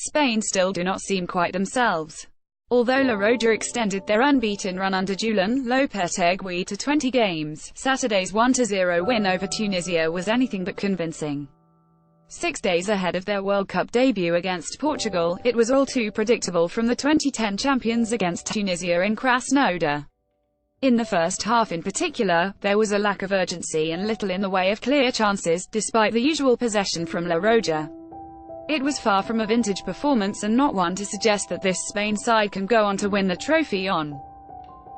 Spain still do not seem quite themselves. Although La Roja extended their unbeaten run under Julen L to 20 games, Saturday's 1-0 win over Tunisia was anything but convincing. 6 days ahead of their World Cup debut against Portugal, it was all too predictable from the 2010 champions against Tunisia in Krasnodar. In the first half in particular, there was a lack of urgency and little in the way of clear chances, despite the usual possession from La Roja. It was far from a vintage performance and not one to suggest that this Spain side can go on to win the trophy on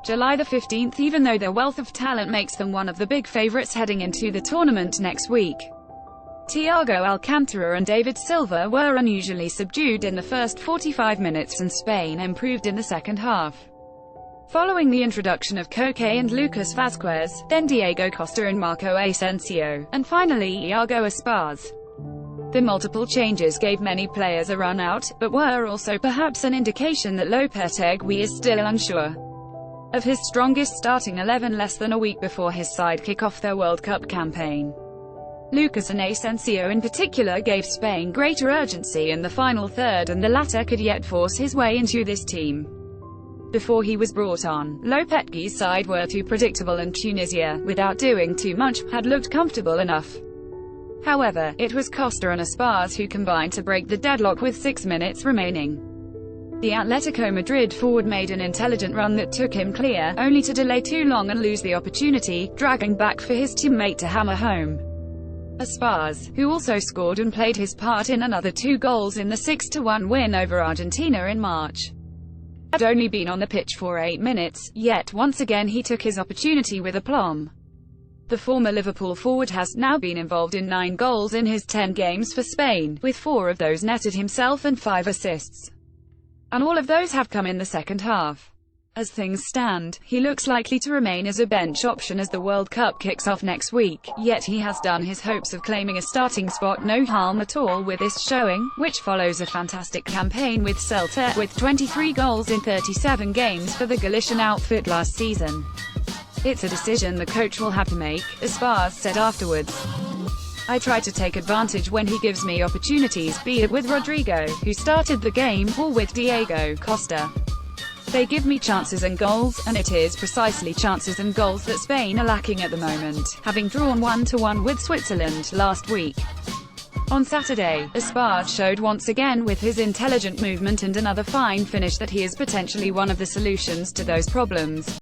July the 15th, even though their wealth of talent makes them one of the big favourites heading into the tournament next week. Thiago Alcantara and David Silva were unusually subdued in the first 45 minutes and Spain improved in the second half. Following the introduction of Koke and Lucas Vazquez, then Diego Costa and Marco Asensio, and finally Iago Aspas. The multiple changes gave many players a run out, but were also perhaps an indication that Lopetegui is still unsure of his strongest starting 11 less than a week before his side kick off their World Cup campaign. Lucas and Asensio in particular gave Spain greater urgency in the final third, and the latter could yet force his way into this team. Before he was brought on, Lopetegui's side were too predictable and Tunisia, without doing too much, had looked comfortable enough. However, it was Costa and Aspas who combined to break the deadlock with 6 minutes remaining. The Atletico Madrid forward made an intelligent run that took him clear, only to delay too long and lose the opportunity, dragging back for his teammate to hammer home. Aspas, who also scored and played his part in another 2 goals in the 6-1 win over Argentina in March, had only been on the pitch for 8 minutes, yet once again he took his opportunity with aplomb. The former Liverpool forward has now been involved in 9 goals in his 10 games for Spain, with 4 of those netted himself and 5 assists. And all of those have come in the second half. As things stand, he looks likely to remain as a bench option as the World Cup kicks off next week, yet he has done his hopes of claiming a starting spot no harm at all with this showing, which follows a fantastic campaign with Celta, with 23 goals in 37 games for the Galician outfit last season. It's a decision the coach will have to make, Aspas said afterwards. I try to take advantage when he gives me opportunities, be it with Rodrigo, who started the game, or with Diego Costa. They give me chances and goals, and it is precisely chances and goals that Spain are lacking at the moment, having drawn 1-1 with Switzerland last week. On Saturday, Aspas showed once again with his intelligent movement and another fine finish that he is potentially one of the solutions to those problems.